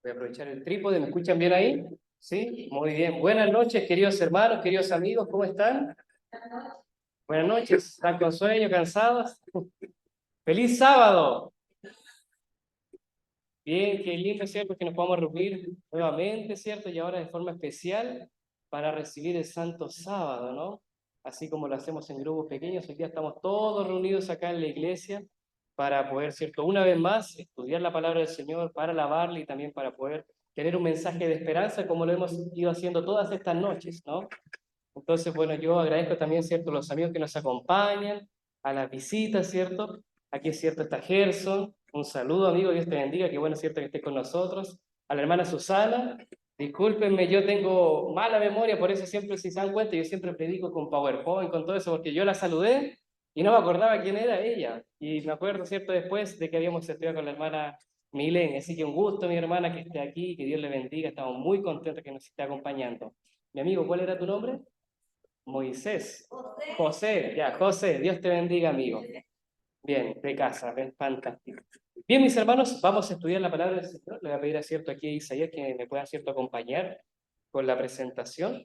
Voy a aprovechar el trípode. ¿Me escuchan bien ahí? Sí, muy bien. Buenas noches, queridos hermanos, queridos amigos, ¿cómo están? Buenas noches. ¿Están con sueño, cansados? ¡Feliz sábado! Bien, qué lindo, ¿cierto? Que nos podamos reunir nuevamente, ¿cierto? Y ahora de forma especial para recibir el Santo Sábado, ¿no? Así como lo hacemos en grupos pequeños, hoy día estamos todos reunidos acá en la iglesia para poder, ¿cierto? Una vez más, estudiar la palabra del Señor, para alabarle y también para poder tener un mensaje de esperanza como lo hemos ido haciendo todas estas noches, ¿no? Entonces, bueno, yo agradezco también, ¿cierto?, los amigos que nos acompañan, a las visitas, ¿cierto? Aquí, es cierto, está Gerson. Un saludo, amigo, Dios te bendiga, qué bueno, ¿cierto?, que estés con nosotros. A la hermana Susana, discúlpenme, yo tengo mala memoria, por eso siempre, si se dan cuenta, yo siempre predico con PowerPoint, con todo eso, porque yo la saludé y no me acordaba quién era ella. Y me acuerdo, ¿cierto?, después de que habíamos estudiado con la hermana Milene. Así que un gusto, mi hermana, que esté aquí, que Dios le bendiga, estamos muy contentos que nos esté acompañando. Mi amigo, ¿cuál era tu nombre? Moisés. José, ya, José, Dios te bendiga, amigo. Bien, de casa, ven, fantástico. Bien, mis hermanos, vamos a estudiar la palabra del Señor. Le voy a pedir a cierto aquí a Isaías que me pueda cierto acompañar con la presentación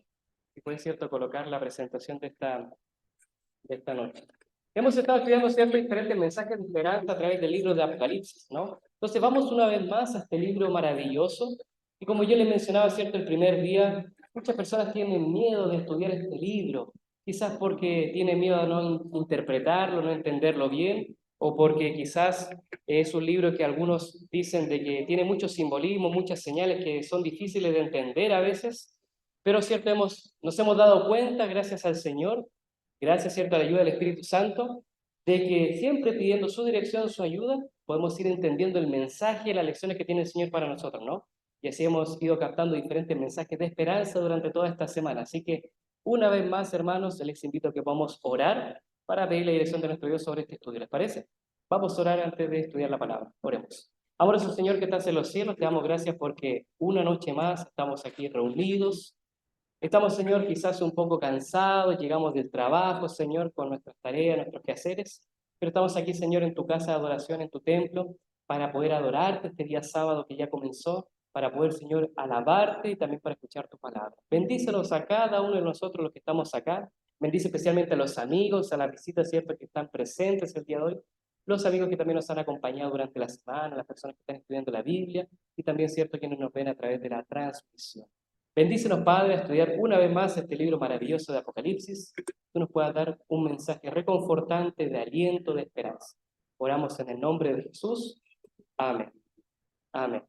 y puede cierto colocar la presentación de esta noche. Hemos estado estudiando cierto diferentes mensajes de esperanza a través del libro de Apocalipsis, ¿no? Entonces vamos una vez más a este libro maravilloso y como yo les mencionaba cierto el primer día, muchas personas tienen miedo de estudiar este libro, quizás porque tienen miedo a no interpretarlo, no entenderlo bien, o porque quizás es un libro que algunos dicen de que tiene mucho simbolismo, muchas señales que son difíciles de entender a veces, pero cierto nos hemos dado cuenta, gracias al Señor, gracias, ¿cierto?, a la ayuda del Espíritu Santo, de que siempre pidiendo su dirección, su ayuda, podemos ir entendiendo el mensaje y las lecciones que tiene el Señor para nosotros, ¿no? Y así hemos ido captando diferentes mensajes de esperanza durante toda esta semana. Así que, una vez más, hermanos, les invito a que podamos orar para pedir la dirección de nuestro Dios sobre este estudio. ¿Les parece? Vamos a orar antes de estudiar la palabra. Oremos. Amoroso Señor que estás en los cielos, te damos gracias porque una noche más estamos aquí reunidos. Estamos, Señor, quizás un poco cansados, llegamos del trabajo, Señor, con nuestras tareas, nuestros quehaceres, pero estamos aquí, Señor, en tu casa de adoración, en tu templo, para poder adorarte este día sábado que ya comenzó, para poder, Señor, alabarte y también para escuchar tu palabra. Bendícelos a cada uno de nosotros los que estamos acá. Bendice especialmente a los amigos, a las visitas, ¿cierto?, que están presentes el día de hoy, los amigos que también nos han acompañado durante la semana, las personas que están estudiando la Biblia y también, ¿cierto?, quienes nos ven a través de la transmisión. Bendícenos, Padre, a estudiar una vez más este libro maravilloso de Apocalipsis. Tú nos puedas dar un mensaje reconfortante, de aliento, de esperanza. Oramos en el nombre de Jesús. Amén. Amén.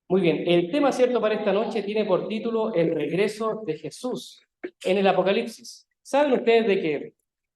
Muy bien, el tema cierto para esta noche tiene por título El regreso de Jesús en el Apocalipsis. ¿Saben ustedes de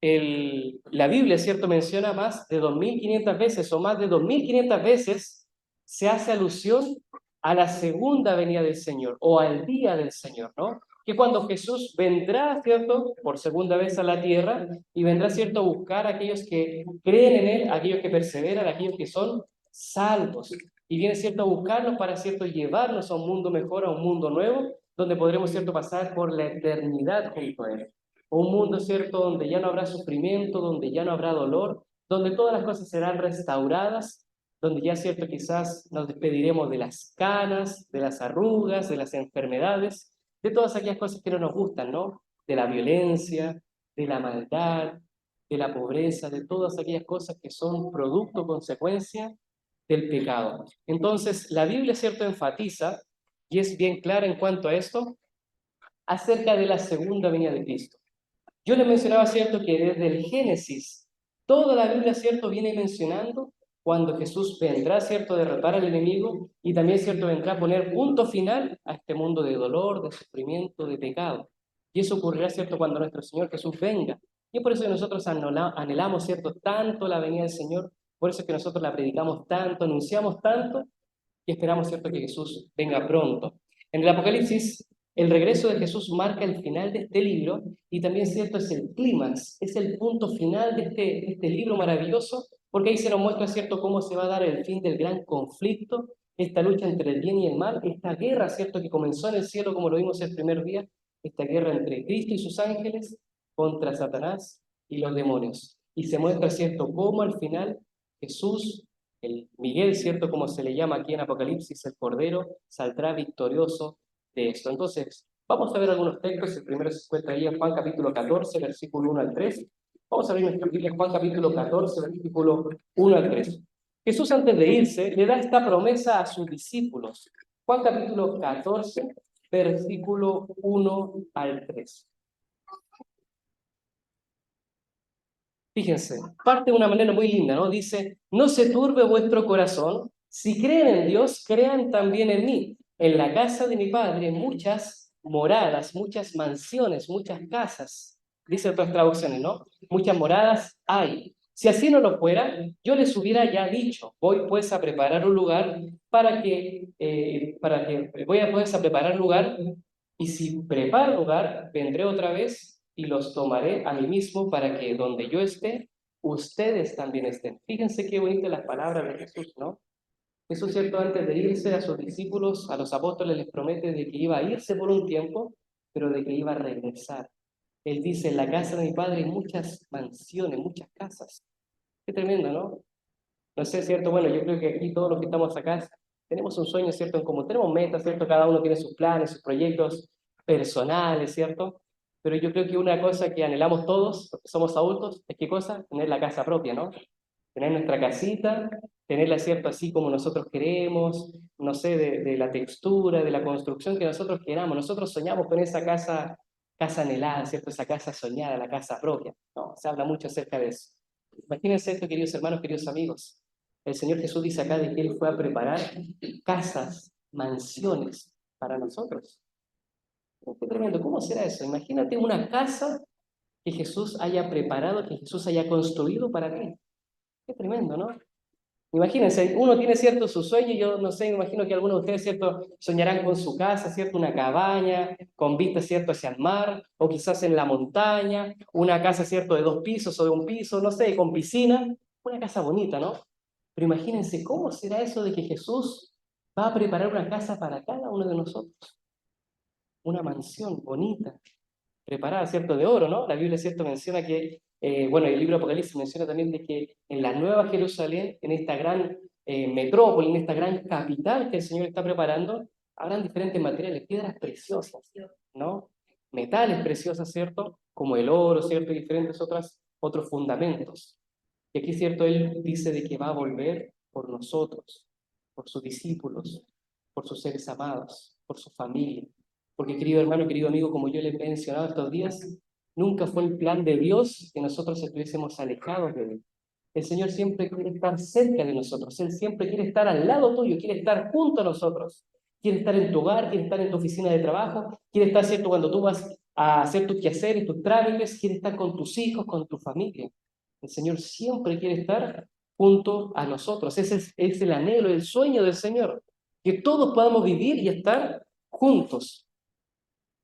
que la Biblia, cierto, menciona más de 2.500 veces o más de 2.500 veces se hace alusión a la segunda venida del Señor o al día del Señor, ¿no? Que cuando Jesús vendrá, cierto, por segunda vez a la tierra y vendrá, cierto, a buscar a aquellos que creen en Él, a aquellos que perseveran, a aquellos que son salvos. Y viene, cierto, a buscarnos para, cierto, llevarnos a un mundo mejor, a un mundo nuevo, donde podremos, cierto, pasar por la eternidad junto a Él. Un mundo, cierto, donde ya no habrá sufrimiento, donde ya no habrá dolor, donde todas las cosas serán restauradas, donde ya, cierto, quizás nos despediremos de las canas, de las arrugas, de las enfermedades, de todas aquellas cosas que no nos gustan, ¿no? De la violencia, de la maldad, de la pobreza, de todas aquellas cosas que son producto, consecuencia del pecado. Entonces, la Biblia, cierto, enfatiza, y es bien clara en cuanto a esto, acerca de la segunda venida de Cristo. Yo les mencionaba, cierto, que desde el Génesis, toda la Biblia, cierto, viene mencionando cuando Jesús vendrá, cierto, a derrotar al enemigo y también, cierto, vendrá a poner punto final a este mundo de dolor, de sufrimiento, de pecado. Y eso ocurrirá, cierto, cuando nuestro Señor Jesús venga. Y es por eso que nosotros anhelamos, cierto, tanto la venida del Señor, por eso es que nosotros la predicamos tanto, anunciamos tanto y esperamos, cierto, que Jesús venga pronto. En el Apocalipsis, el regreso de Jesús marca el final de este libro y también, cierto, es el clímax, es el punto final de este libro maravilloso, porque ahí se nos muestra, cierto, cómo se va a dar el fin del gran conflicto, esta lucha entre el bien y el mal, esta guerra, cierto, que comenzó en el cielo, como lo vimos el primer día, esta guerra entre Cristo y sus ángeles contra Satanás y los demonios. Y se muestra, cierto, cómo al final Jesús el Miguel, ¿cierto? Como se le llama aquí en Apocalipsis, el Cordero, saldrá victorioso de esto. Entonces, vamos a ver algunos textos. El primero se encuentra ahí en Juan capítulo 14, versículo 1 al 3. Vamos a abrir nuestra Biblia, Juan capítulo 14, versículo 1 al 3. Jesús, antes de irse, le da esta promesa a sus discípulos. Juan capítulo 14, versículo 1 al 3. Fíjense, parte de una manera muy linda, ¿no? Dice, no se turbe vuestro corazón, si creen en Dios, crean también en mí. En la casa de mi Padre muchas moradas, muchas mansiones, muchas casas, dice otras traducciones, ¿no? Muchas moradas hay. Si así no lo fuera, yo les hubiera ya dicho, voy pues a preparar un lugar voy a pues a preparar lugar, y si preparo lugar, vendré otra vez y los tomaré a mí mismo para que donde yo esté, ustedes también estén. Fíjense qué bonitas las palabras de Jesús, ¿no? Jesús, cierto, antes de irse a sus discípulos, a los apóstoles, les promete de que iba a irse por un tiempo, pero de que iba a regresar. Él dice, en la casa de mi Padre hay muchas mansiones, muchas casas. Qué tremendo, ¿no? No sé, ¿cierto? Bueno, yo creo que aquí todos los que estamos acá tenemos un sueño, ¿cierto? En común, tenemos metas, ¿cierto? Cada uno tiene sus planes, sus proyectos personales, ¿cierto? Pero yo creo que una cosa que anhelamos todos, porque somos adultos, es ¿qué cosa? Tener la casa propia, ¿no? Tener nuestra casita, tenerla, ¿cierto? Así como nosotros queremos, no sé, de la textura, de la construcción que nosotros queramos. Nosotros soñamos con esa casa anhelada, ¿cierto? Esa casa soñada, la casa propia, ¿no? Se habla mucho acerca de eso. Imagínense esto, queridos hermanos, queridos amigos. El Señor Jesús dice acá de que Él fue a preparar casas, mansiones para nosotros. Qué tremendo, ¿cómo será eso? Imagínate una casa que Jesús haya preparado, que Jesús haya construido para ti. Qué tremendo, ¿no? Imagínense, uno tiene cierto su sueño, yo no sé, me imagino que algunos de ustedes, cierto, soñarán con su casa, cierto, una cabaña, con vista, cierto, hacia el mar, o quizás en la montaña, una casa, cierto, de 2 pisos o de un piso, no sé, con piscina, una casa bonita, ¿no? Pero imagínense, ¿cómo será eso de que Jesús va a preparar una casa para cada uno de nosotros? Una mansión bonita, preparada, ¿cierto? De oro, ¿no? La Biblia, ¿cierto? Menciona que, bueno, el libro de Apocalipsis menciona también de que en la Nueva Jerusalén, en esta gran metrópoli, en esta gran capital que el Señor está preparando, habrán diferentes materiales, piedras preciosas, ¿no? Metales preciosos, ¿cierto? Como el oro, ¿cierto? Y diferentes otros fundamentos. Y aquí, ¿cierto? Él dice de que va a volver por nosotros, por sus discípulos, por sus seres amados, por su familia. Porque, querido hermano, querido amigo, como yo les he mencionado estos días, nunca fue el plan de Dios que nosotros estuviésemos alejados de Él. El Señor siempre quiere estar cerca de nosotros. Él siempre quiere estar al lado tuyo, quiere estar junto a nosotros. Quiere estar en tu hogar, quiere estar en tu oficina de trabajo, quiere estar, ¿cierto?, cuando tú vas a hacer tus quehaceres, tus trámites, quiere estar con tus hijos, con tu familia. El Señor siempre quiere estar junto a nosotros. Ese es el anhelo, el sueño del Señor. Que todos podamos vivir y estar juntos.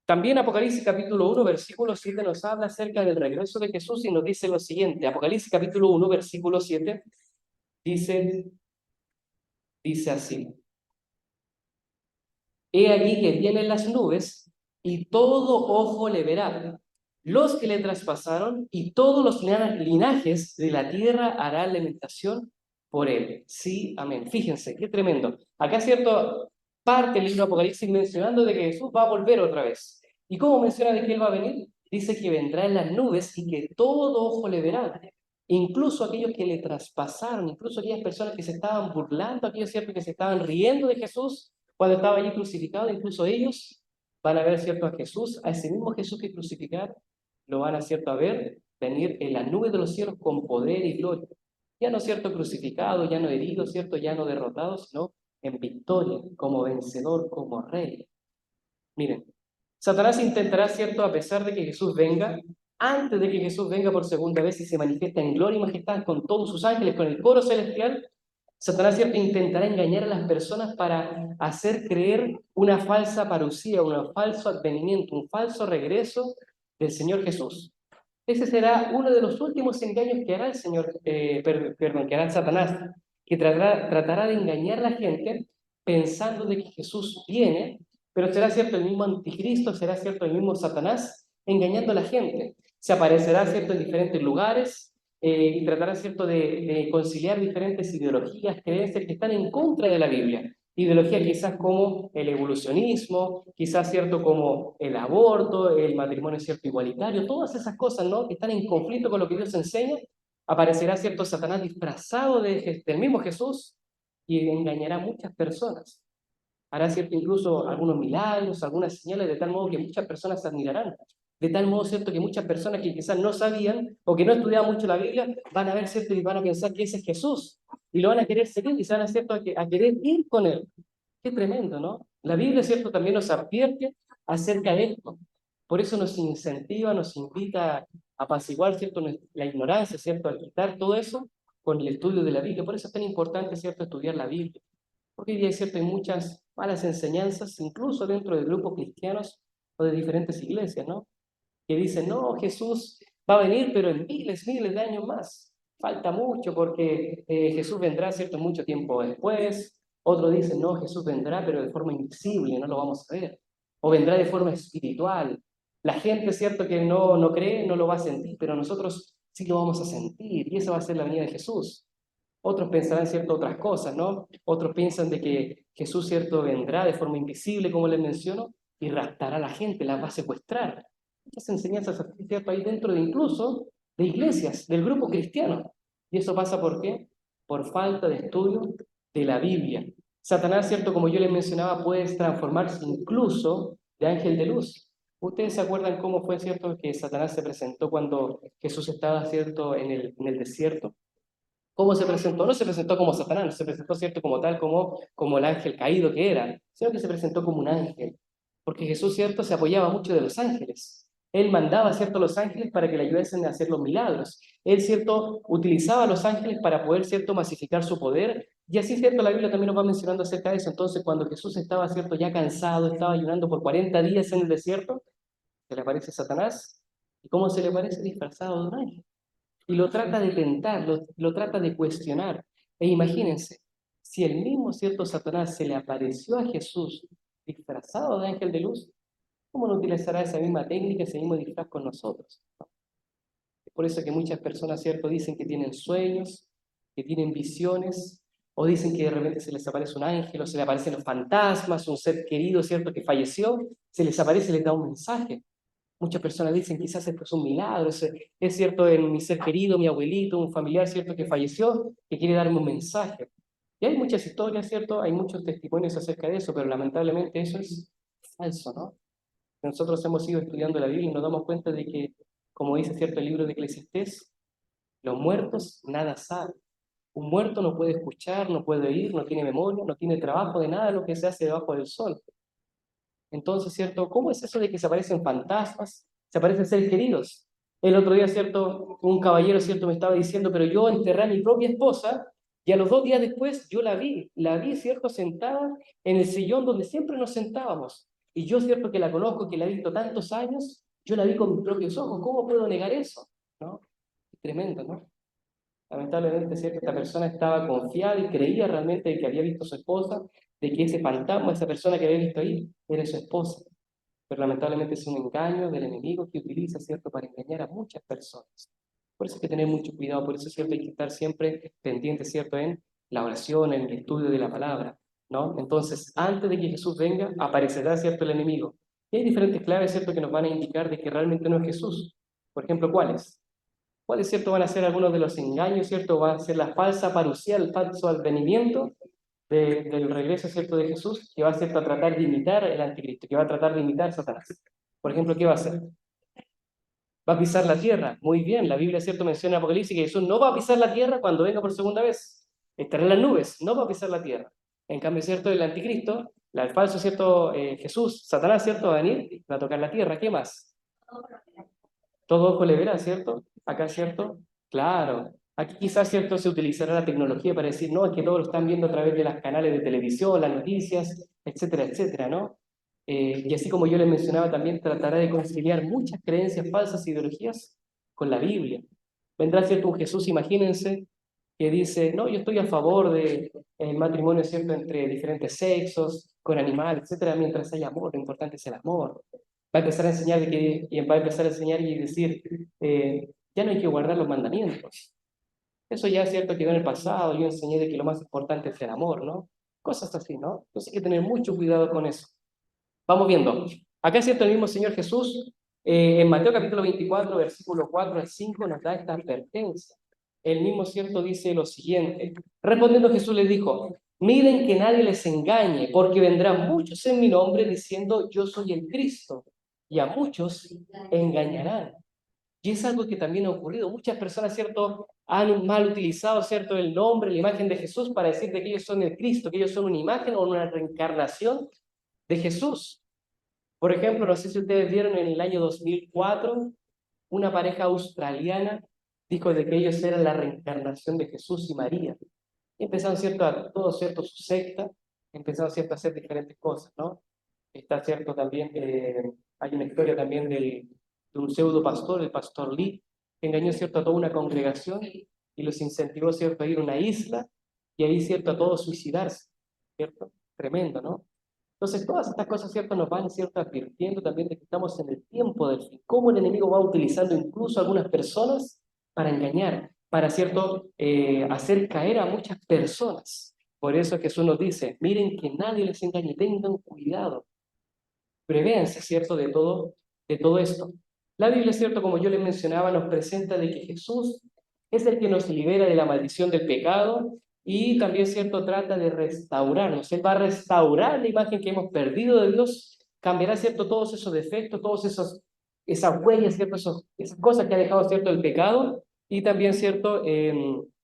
También Apocalipsis capítulo 1, versículo 7 nos habla acerca del regreso de Jesús y nos dice lo siguiente. Apocalipsis capítulo 1, versículo 7 dice así. He aquí que vienen las nubes y todo ojo le verá. Los que le traspasaron y todos los linajes de la tierra harán lamentación por él. Sí, amén. Fíjense, qué tremendo. Acá, cierto, parte del libro de Apocalipsis mencionando de que Jesús va a volver otra vez. ¿Y cómo menciona de que él va a venir? Dice que vendrá en las nubes y que todo ojo le verá. Incluso aquellos que le traspasaron, incluso aquellas personas que se estaban burlando, aquellos, cierto, que se estaban riendo de Jesús cuando estaba allí crucificado, incluso ellos van a ver, cierto, a Jesús, a ese mismo Jesús que crucificaron, lo van a, cierto, a ver venir en las nubes de los cielos con poder y gloria. Ya no, cierto, crucificado, ya no herido, cierto, ya no derrotado, sino en victoria, como vencedor, como rey. Miren, Satanás intentará, cierto, a pesar de que Jesús venga, antes de que Jesús venga por segunda vez y se manifiesta en gloria y majestad con todos sus ángeles, con el coro celestial, Satanás, cierto, intentará engañar a las personas para hacer creer una falsa parucía, un falso advenimiento, un falso regreso del Señor Jesús. Ese será uno de los últimos engaños que hará el Señor, que hará Satanás, que tratará de engañar a la gente pensando de que Jesús viene, pero será cierto el mismo anticristo, será cierto el mismo Satanás engañando a la gente. Se aparecerá, cierto, en diferentes lugares, y tratará, ¿cierto?, de conciliar diferentes ideologías, creencias que están en contra de la Biblia. Ideologías quizás como el evolucionismo, quizás, ¿cierto?, como el aborto, el matrimonio, ¿cierto?, igualitario, todas esas cosas, ¿no?, que están en conflicto con lo que Dios enseña. Aparecerá, ¿cierto?, Satanás disfrazado del mismo Jesús y engañará a muchas personas. Hará, ¿cierto?, incluso algunos milagros, algunas señales, de tal modo que muchas personas se admirarán. De tal modo, ¿cierto?, que muchas personas que quizás no sabían o que no estudiaban mucho la Biblia, van a ver, ¿cierto?, y van a pensar que ese es Jesús. Y lo van a querer seguir y se van a, ¿cierto?, a querer ir con él. Qué tremendo, ¿no? La Biblia, ¿cierto?, también nos advierte acerca de esto. Por eso nos incentiva, nos invita a apaciguar, ¿cierto?, la ignorancia, ¿cierto?, a quitar todo eso con el estudio de la Biblia. Por eso es tan importante, ¿cierto?, estudiar la Biblia. Porque hoy día, es cierto, hay muchas malas enseñanzas, incluso dentro de grupos cristianos o de diferentes iglesias, ¿no? Que dicen, no, Jesús va a venir, pero en miles, miles de años más. Falta mucho porque Jesús vendrá, ¿cierto?, mucho tiempo después. Otros dicen, no, Jesús vendrá, pero de forma invisible, no lo vamos a ver. O vendrá de forma espiritual. La gente, ¿cierto?, que no cree, no lo va a sentir, pero nosotros sí lo vamos a sentir. Y esa va a ser la venida de Jesús. Otros pensarán, ¿cierto?, otras cosas, ¿no? Otros piensan de que Jesús, ¿cierto?, vendrá de forma invisible, como les menciono, y raptará a la gente, la va a secuestrar. Muchas enseñanzas así, ¿cierto?, ahí dentro de incluso de iglesias, del grupo cristiano. ¿Y eso pasa por qué? Por falta de estudio de la Biblia. Satanás, ¿cierto?, como yo les mencionaba, puede transformarse incluso de ángel de luz. ¿Ustedes se acuerdan cómo fue, cierto, que Satanás se presentó cuando Jesús estaba, cierto, en el desierto? ¿Cómo se presentó? No se presentó como Satanás, no se presentó, ¿cierto?, como tal, como el ángel caído que era, sino que se presentó como un ángel. Porque Jesús, ¿cierto?, se apoyaba mucho de los ángeles. Él mandaba, ¿cierto?, a los ángeles para que le ayudasen a hacer los milagros. Él, ¿cierto?, utilizaba a los ángeles para poder, ¿cierto?, masificar su poder. Y así, ¿cierto?, la Biblia también nos va mencionando acerca de eso. Entonces, cuando Jesús estaba, ¿cierto?, ya cansado, estaba ayunando por 40 días en el desierto, se le aparece Satanás. ¿Y cómo se le aparece? Disfrazado de un ángel y lo trata de tentar, lo trata de cuestionar. E imagínense, si el mismo cierto Satanás se le apareció a Jesús disfrazado de ángel de luz, ¿cómo no utilizará esa misma técnica, ese mismo disfraz con nosotros? Es por eso que muchas personas, ¿cierto?, dicen que tienen sueños, que tienen visiones, o dicen que de repente se les aparece un ángel, o se les aparecen los fantasmas, un ser querido, ¿cierto?, que falleció, se les aparece y les da un mensaje. Muchas personas dicen, quizás esto es un milagro, es cierto en mi ser querido, mi abuelito, un familiar, cierto, que falleció, que quiere darme un mensaje. Y hay muchas historias, cierto, hay muchos testimonios acerca de eso, pero lamentablemente eso es falso, ¿no? Nosotros hemos ido estudiando la Biblia y nos damos cuenta de que, como dice cierto el libro de Eclesiastés, los muertos nada saben. Un muerto no puede escuchar, no puede oír, no tiene memoria, no tiene trabajo de nada de lo que se hace debajo del sol. Entonces, ¿cierto? ¿Cómo es eso de que se aparecen fantasmas, se aparecen seres queridos? El otro día, ¿cierto? Un caballero, ¿cierto? Me estaba diciendo, pero yo enterré a mi propia esposa y a los 2 días después yo la vi, ¿cierto? Sentada en el sillón donde siempre nos sentábamos. Y yo, ¿cierto? Que la conozco, que la he visto tantos años, yo la vi con mis propios ojos. ¿Cómo puedo negar eso? ¿No? Es tremendo, ¿no? Lamentablemente, ¿cierto? Esta persona estaba confiada y creía realmente que había visto a su esposa, de que ese fantasma, esa persona que había visto ahí, era su esposa. Pero lamentablemente es un engaño del enemigo que utiliza, ¿cierto?, para engañar a muchas personas. Por eso hay que tener mucho cuidado, por eso, ¿cierto?, hay que estar siempre pendiente, ¿cierto?, en la oración, en el estudio de la palabra, ¿no? Entonces, antes de que Jesús venga, aparecerá, ¿cierto?, el enemigo. Y hay diferentes claves, ¿cierto?, que nos van a indicar de que realmente no es Jesús. Por ejemplo, ¿cuáles? ¿Cuáles, cierto, van a ser algunos de los engaños, cierto? Va a ser la falsa parucía, el falso advenimiento del regreso, cierto, de Jesús, que va, cierto, a tratar de imitar el anticristo, que va a tratar de imitar a Satanás. Por ejemplo, ¿qué va a hacer? Va a pisar la tierra. Muy bien, la Biblia, cierto, menciona en Apocalipsis que Jesús no va a pisar la tierra cuando venga por segunda vez. Estará en las nubes, no va a pisar la tierra. En cambio, cierto, el anticristo, el falso, cierto, Jesús, Satanás, cierto, va a venir y va a tocar la tierra. ¿Qué más? Todo ojo le verá, ¿cierto? Acá, ¿cierto? Claro. Aquí quizás, ¿cierto?, se utilizará la tecnología para decir, no, es que todos lo están viendo a través de las canales de televisión, las noticias, etcétera, etcétera, ¿no? Y así como yo les mencionaba, también tratará de conciliar muchas creencias falsas e ideologías con la Biblia. Vendrá, ¿cierto?, un Jesús, imagínense, que dice, no, yo estoy a favor del matrimonio, ¿cierto?, entre diferentes sexos, con animales, etcétera, mientras haya amor, lo importante es el amor. Va a empezar a enseñar y va a empezar a enseñar y decir, ya no hay que guardar los mandamientos. Eso ya es cierto, quedó en el pasado, yo enseñé de que lo más importante es el amor, ¿no? Cosas así, ¿no? Entonces hay que tener mucho cuidado con eso. Vamos viendo. Acá es cierto, el mismo Señor Jesús, en Mateo capítulo 24, versículo 4 al 5, nos da esta advertencia. El mismo cierto dice lo siguiente. Respondiendo Jesús les dijo, miren que nadie les engañe, porque vendrán muchos en mi nombre diciendo yo soy el Cristo, y a muchos engañarán. Y es algo que también ha ocurrido. Muchas personas, ¿cierto?, han mal utilizado, ¿cierto?, el nombre, la imagen de Jesús para decir de que ellos son el Cristo, que ellos son una imagen o una reencarnación de Jesús. Por ejemplo, no sé si ustedes vieron en el año 2004, una pareja australiana dijo de que ellos eran la reencarnación de Jesús y María. Y empezaron, ¿cierto?, a todo, ¿cierto?, su secta, empezaron, ¿cierto?, a hacer diferentes cosas, ¿no? Está, ¿cierto?, también, hay una historia también de un pseudo pastor, el pastor Lee, que engañó, ¿cierto?, a toda una congregación y los incentivó, ¿cierto?, a ir a una isla y ahí, ¿cierto?, a todos suicidarse, ¿cierto? Tremendo, ¿no? Entonces, todas estas cosas, ¿cierto?, nos van, ¿cierto?, advirtiendo también de que estamos en el tiempo del fin. Cómo el enemigo va utilizando incluso a algunas personas para engañar, para, ¿cierto?, hacer caer a muchas personas. Por eso Jesús nos dice, miren que nadie les engañe, tengan cuidado, prevéanse, ¿cierto?, de todo esto. La Biblia, ¿cierto?, como yo les mencionaba, nos presenta de que Jesús es el que nos libera de la maldición del pecado y también, ¿cierto?, trata de restaurarnos. Él va a restaurar la imagen que hemos perdido de Dios, cambiará, ¿cierto?, todos esos defectos, esas huellas, ¿cierto?, esas cosas que ha dejado, ¿cierto?, el pecado y también, ¿cierto?,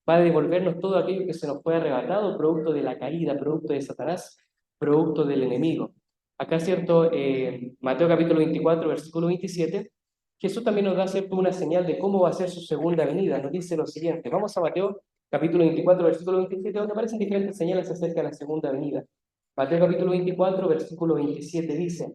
va a devolvernos todo aquello que se nos fue arrebatado, producto de la caída, producto de Satanás, producto del enemigo. Acá, ¿cierto?, Mateo capítulo 24, versículo 27, Jesús también nos da, ¿cierto?, una señal de cómo va a ser su segunda venida. Nos dice lo siguiente. Vamos a Mateo capítulo 24, versículo 27, donde aparecen diferentes señales acerca de la segunda venida. Mateo capítulo 24, versículo 27 dice,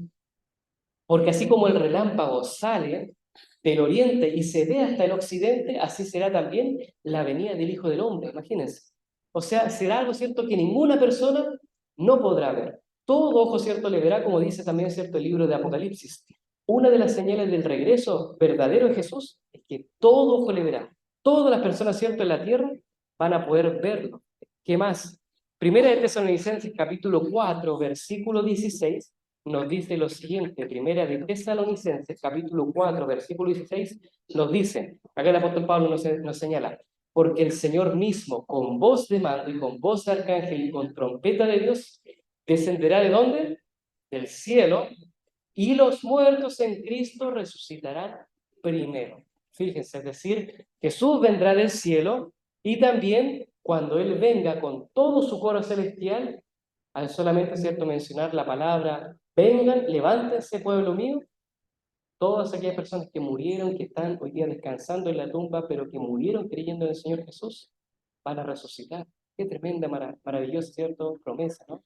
porque así como el relámpago sale del oriente y se ve hasta el occidente, así será también la venida del Hijo del Hombre, imagínense. O sea, será algo, ¿cierto?, que ninguna persona no podrá ver. Todo ojo, ¿cierto?, le verá, como dice también, ¿cierto?, el libro de Apocalipsis. Una de las señales del regreso verdadero de Jesús es que todo ojo le verá. Todas las personas, ¿cierto?, en la tierra van a poder verlo. ¿Qué más? Primera de Tesalonicenses, capítulo 4, versículo 16, nos dice lo siguiente. Primera de Tesalonicenses, capítulo 4, versículo 16, nos dice, acá el apóstol Pablo nos señala, porque el Señor mismo, con voz de mando y con voz de arcángel y con trompeta de Dios, descenderá ¿de dónde? Del cielo, y los muertos en Cristo resucitarán primero. Fíjense, es decir, Jesús vendrá del cielo y también cuando Él venga con todo su coro celestial, al solamente, ¿cierto?, mencionar la palabra, vengan, levántense, pueblo mío, todas aquellas personas que murieron, que están hoy día descansando en la tumba, pero que murieron creyendo en el Señor Jesús, van a resucitar. Qué tremenda, maravillosa, ¿cierto?, promesa, ¿no?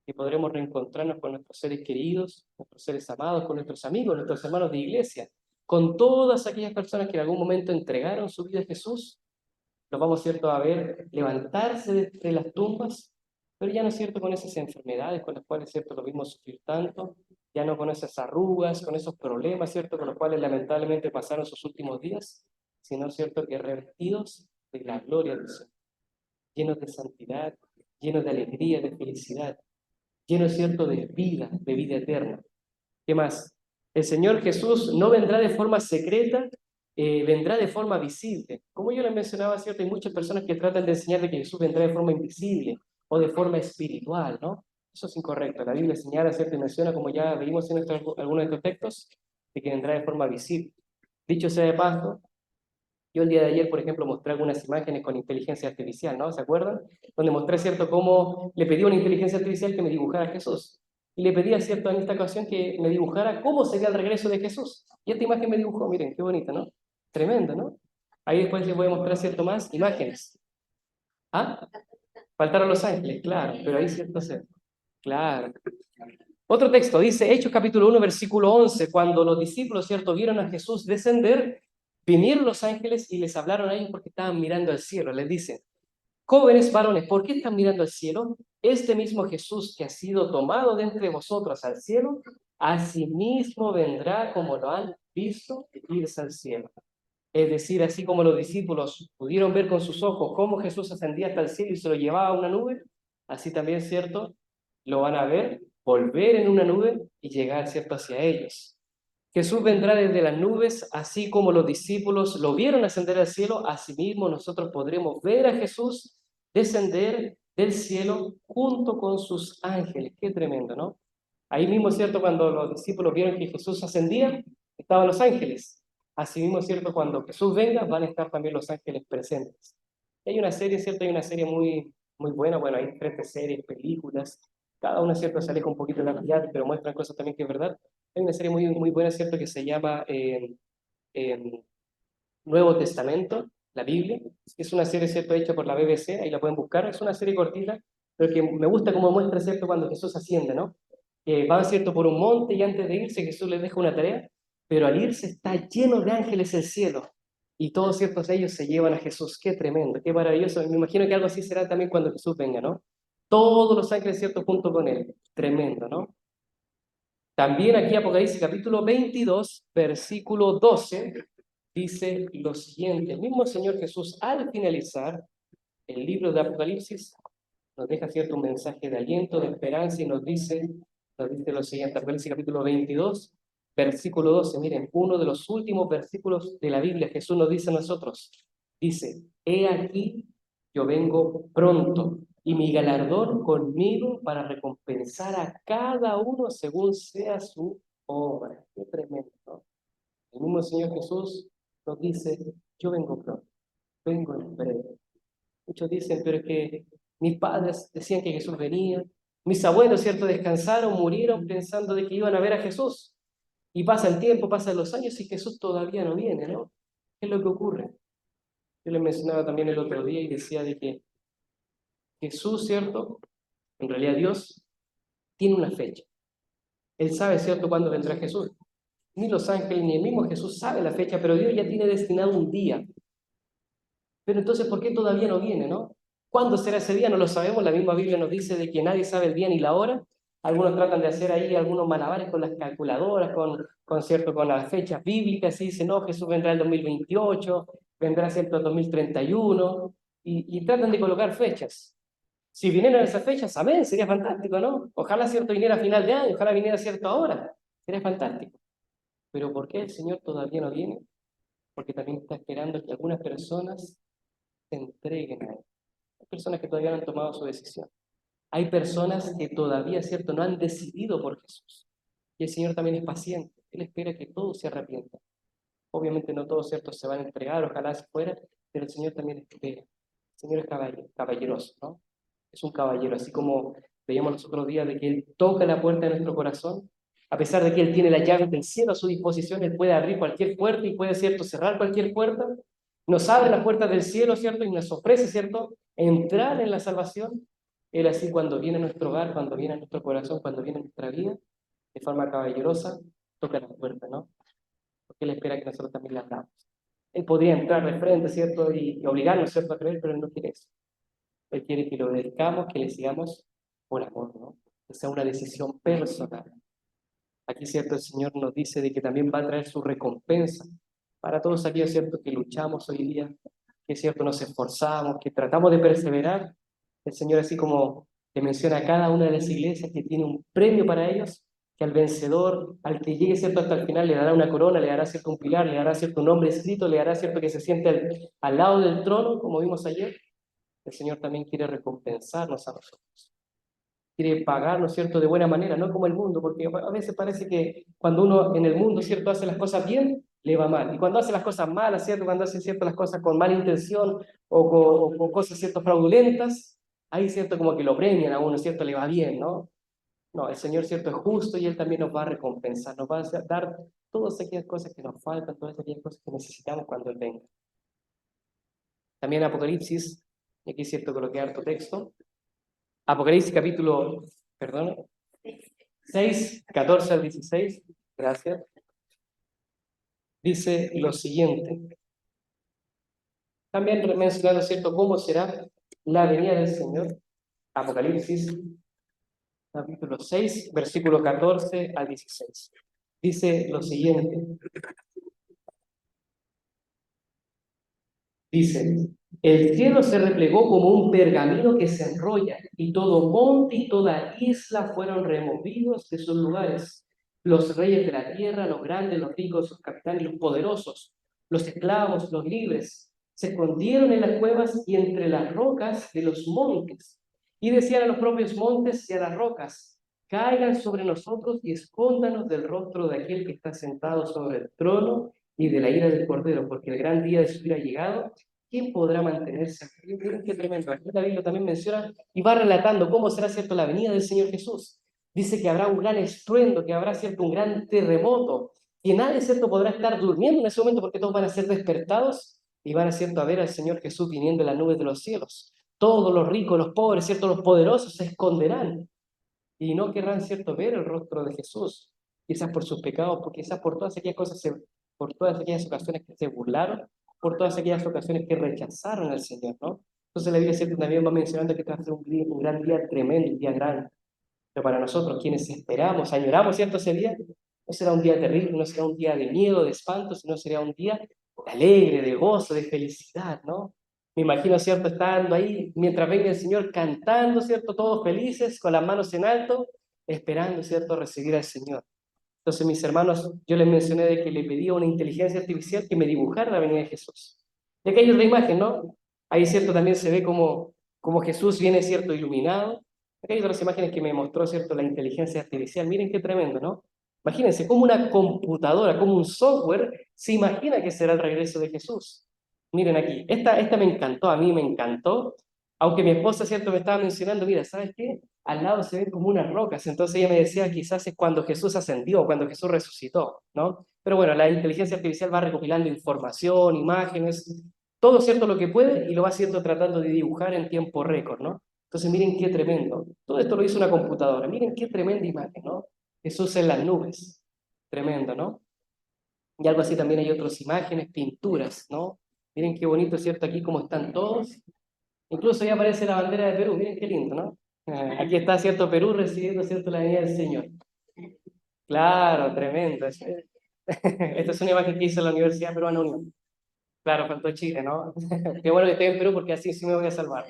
Que podremos reencontrarnos con nuestros seres queridos, nuestros seres amados, con nuestros amigos, nuestros hermanos de iglesia, con todas aquellas personas que en algún momento entregaron su vida a Jesús. Los vamos, ¿cierto?, a ver levantarse de las tumbas, pero ya no es cierto con esas enfermedades con las cuales, ¿cierto?, lo vimos sufrir tanto, ya no con esas arrugas, con esos problemas, ¿cierto?, con los cuales lamentablemente pasaron sus últimos días, sino, ¿cierto?, que revestidos de la gloria del Señor, llenos de santidad, llenos de alegría, de felicidad, llenos, ¿cierto?, de vida eterna. ¿Qué más? El Señor Jesús no vendrá de forma secreta, vendrá de forma visible. Como yo les mencionaba, ¿cierto?, hay muchas personas que tratan de enseñar de que Jesús vendrá de forma invisible o de forma espiritual, ¿no? Eso es incorrecto. La Biblia señala, ¿cierto?, y menciona, como ya vimos en algunos de estos textos, de que vendrá de forma visible. Dicho sea de paso, yo el día de ayer, por ejemplo, mostré algunas imágenes con inteligencia artificial, ¿no? ¿Se acuerdan? Donde mostré, ¿cierto?, cómo le pedí a una inteligencia artificial que me dibujara a Jesús. Y le pedí, ¿cierto?, en esta ocasión que me dibujara cómo sería el regreso de Jesús. Y esta imagen me dibujó, miren, qué bonita, ¿no? Tremenda, ¿no? Ahí después les voy a mostrar, ¿cierto?, más imágenes. ¿Ah? Faltaron los ángeles, claro, pero ahí, ¿cierto? Claro. Otro texto dice, Hechos capítulo 1, versículo 11, cuando los discípulos, ¿cierto?, vieron a Jesús descender, vinieron los ángeles y les hablaron a ellos porque estaban mirando al cielo. Les dicen, jóvenes varones, ¿por qué están mirando al cielo? Este mismo Jesús que ha sido tomado de entre vosotros al cielo, asimismo vendrá como lo han visto irse al cielo. Es decir, así como los discípulos pudieron ver con sus ojos cómo Jesús ascendía hasta el cielo y se lo llevaba a una nube, así también, ¿cierto? Lo van a ver, volver en una nube y llegar, ¿cierto?, hacia ellos. Jesús vendrá desde las nubes, así como los discípulos lo vieron ascender al cielo, asimismo nosotros podremos ver a Jesús descender del cielo junto con sus ángeles. Qué tremendo, ¿no? Ahí mismo, ¿cierto? Cuando los discípulos vieron que Jesús ascendía, estaban los ángeles. Asimismo, ¿cierto? Cuando Jesús venga, van a estar también los ángeles presentes. Hay una serie, ¿cierto? Hay una serie muy buena, bueno, hay diferentes series, películas, cada una, ¿cierto? Se aleja un poquito de la realidad, pero muestran cosas también que es verdad. Hay una serie muy buena, ¿cierto? Que se llama eh, Nuevo Testamento, la Biblia. Es una serie, ¿cierto?, hecha por la BBC, ahí la pueden buscar. Es una serie cortita, pero que me gusta cómo muestra, ¿cierto?, cuando Jesús asciende, ¿no? Que van, ¿cierto?, por un monte y antes de irse Jesús les deja una tarea, pero al irse está lleno de ángeles el cielo. Y todos, ciertos de ellos se llevan a Jesús. Qué tremendo, qué maravilloso. Me imagino que algo así será también cuando Jesús venga, ¿no? Todos los ángeles, ¿cierto?, junto con él. Tremendo, ¿no? También aquí Apocalipsis capítulo 22, versículo 12, dice lo siguiente. El mismo Señor Jesús, al finalizar el libro de Apocalipsis, nos deja cierto un mensaje de aliento, de esperanza, y nos dice lo siguiente. Apocalipsis capítulo 22, versículo 12. Miren, uno de los últimos versículos de la Biblia, Jesús nos dice a nosotros. Dice, he aquí, yo vengo pronto, y mi galardón conmigo para recompensar a cada uno según sea su obra. Qué tremendo, ¿no? El mismo Señor Jesús nos dice, yo vengo pronto, vengo en breve. Muchos dicen, pero es que mis padres decían que Jesús venía, mis abuelos, ¿cierto?, descansaron, murieron pensando de que iban a ver a Jesús. Y pasa el tiempo, pasan los años y Jesús todavía no viene, ¿no? ¿Qué es lo que ocurre? Yo les mencionaba también el otro día y decía de que Jesús, ¿cierto? En realidad Dios tiene una fecha. Él sabe, ¿cierto?, cuándo vendrá Jesús. Ni los ángeles ni el mismo Jesús sabe la fecha, pero Dios ya tiene destinado un día. Pero entonces, ¿por qué todavía no viene, no? ¿Cuándo será ese día? No lo sabemos. La misma Biblia nos dice de que nadie sabe el día ni la hora. Algunos tratan de hacer ahí algunos malabares con las calculadoras, cierto, con las fechas bíblicas, y dicen, no, Jesús vendrá el 2028, vendrá, ¿cierto?, el 2031, y tratan de colocar fechas. Si vinieran esas fechas, amén, sería fantástico, ¿no? Ojalá, ¿cierto?, viniera a final de año, ojalá viniera, ¿cierto?, ahora, sería fantástico. Pero ¿por qué el Señor todavía no viene? Porque también está esperando que algunas personas se entreguen a Él. Hay personas que todavía no han tomado su decisión. Hay personas que todavía, ¿cierto?, no han decidido por Jesús. Y el Señor también es paciente. Él espera que todos se arrepientan. Obviamente no todos, ¿cierto?, se van a entregar, ojalá se fuera, pero el Señor también espera. El Señor es caballeroso, ¿no? Es un caballero, así como veíamos los otros días de que Él toca la puerta de nuestro corazón. A pesar de que Él tiene las llaves del cielo a su disposición, Él puede abrir cualquier puerta y puede, ¿cierto?, cerrar cualquier puerta. Nos abre las puertas del cielo, ¿cierto?, y nos ofrece, ¿cierto?, entrar en la salvación. Él así cuando viene a nuestro hogar, cuando viene a nuestro corazón, cuando viene a nuestra vida, de forma caballerosa, toca la puerta, ¿no? Porque Él espera que nosotros también la abramos. Él podría entrar de frente, ¿cierto?, y obligarnos, ¿cierto?, a creer, pero Él no quiere eso. Él quiere que lo dedicamos, que le sigamos por amor, ¿no? Que sea una decisión personal. Aquí, ¿cierto?, el Señor nos dice de que también va a traer su recompensa para todos aquellos, ¿cierto?, que luchamos hoy día, que, ¿cierto?, nos esforzamos, que tratamos de perseverar. El Señor, así como le menciona a cada una de las iglesias, que tiene un premio para ellos, que al vencedor, al que llegue, ¿cierto?, hasta el final, le dará una corona, le dará, ¿cierto?, un pilar, le dará, ¿cierto?, un nombre escrito, le dará, ¿cierto?, que se siente al lado del trono, como vimos ayer. El Señor también quiere recompensarnos a nosotros. Quiere pagarnos, ¿cierto?, de buena manera, no como el mundo, porque a veces parece que cuando uno en el mundo, ¿cierto?, hace las cosas bien, le va mal. Y cuando hace las cosas malas, ¿cierto?, cuando hace, ¿cierto?, las cosas con mala intención o cosas, ¿cierto?, fraudulentas, ahí, ¿cierto?, como que lo premian a uno, ¿cierto?, le va bien, ¿no? No, el Señor, ¿cierto?, es justo y Él también nos va a recompensar, nos va a dar todas aquellas cosas que nos faltan, todas aquellas cosas que necesitamos cuando Él venga. También Apocalipsis, y aquí, ¿cierto?, coloqué harto texto. Apocalipsis capítulo, perdón, 6, 14 al 16, gracias, dice lo siguiente. También mencionando, ¿cierto?, cómo será la venida del Señor. Apocalipsis capítulo 6, versículo 14 al 16. Dice lo siguiente. Dice, el cielo se replegó como un pergamino que se enrolla, y todo monte y toda isla fueron removidos de sus lugares. Los reyes de la tierra, los grandes, los ricos, los capitanes, los poderosos, los esclavos, los libres, se escondieron en las cuevas y entre las rocas de los montes. Y decían a los propios montes y a las rocas, caigan sobre nosotros y escóndanos del rostro de aquel que está sentado sobre el trono y de la ira del Cordero, porque el gran día de su ira ha llegado. ¿Quién podrá mantenerse aquí? Miren qué tremendo. Aquí la Biblia también menciona y va relatando cómo será, cierto, la venida del Señor Jesús. Dice que habrá un gran estruendo, que habrá, cierto, un gran terremoto, que nadie, cierto, podrá estar durmiendo en ese momento porque todos van a ser despertados y van a, cierto, a ver al Señor Jesús viniendo en las nubes de los cielos. Todos los ricos, los pobres, cierto, los poderosos se esconderán y no querrán, cierto, ver el rostro de Jesús, quizás por sus pecados, porque quizás por todas aquellas cosas, por todas aquellas ocasiones que se burlaron, por todas aquellas ocasiones que rechazaron al Señor, ¿no? Entonces la Biblia siempre también va mencionando que este va a ser un gran día tremendo, un día grande, pero para nosotros quienes esperamos, añoramos, ¿cierto?, ese día, no será un día terrible, no será un día de miedo, de espanto, sino será un día alegre, de gozo, de felicidad, ¿no? Me imagino, ¿cierto?, estando ahí mientras venga el Señor cantando, ¿cierto?, todos felices, con las manos en alto, esperando, ¿cierto?, recibir al Señor. Entonces, mis hermanos, yo les mencioné de que le pedí a una inteligencia artificial que me dibujara la venida de Jesús. Y aquí hay otra imagen, ¿no? Ahí, ¿cierto?, también se ve como Jesús viene, ¿cierto?, iluminado. Aquí hay otras imágenes que me mostró, ¿cierto?, la inteligencia artificial. Miren qué tremendo, ¿no? Imagínense, como una computadora, como un software, se imagina que será el regreso de Jesús. Miren aquí, esta me encantó, a mí me encantó, aunque mi esposa, ¿cierto?, me estaba mencionando, mira, ¿sabes qué? Al lado se ven como unas rocas, entonces ella me decía, quizás es cuando Jesús ascendió, cuando Jesús resucitó, ¿no? Pero bueno, la inteligencia artificial va recopilando información, imágenes, todo, ¿cierto?, lo que puede, y lo va, ¿cierto?, tratando de dibujar en tiempo récord, ¿no? Entonces miren qué tremendo, todo esto lo hizo una computadora, miren qué tremenda imagen, ¿no? Jesús en las nubes, tremendo, ¿no? Y algo así también hay otras imágenes, pinturas, ¿no? Miren qué bonito, ¿cierto?, aquí como están todos. Incluso ya aparece la bandera de Perú, miren qué lindo, ¿no? Aquí está, ¿cierto?, Perú recibiendo, ¿cierto?, la venida del Señor. Claro, tremendo. Esta es una imagen que hizo la Universidad Peruana Unión. Claro, faltó Chile, ¿no? Qué bueno que estoy en Perú porque así sí me voy a salvar.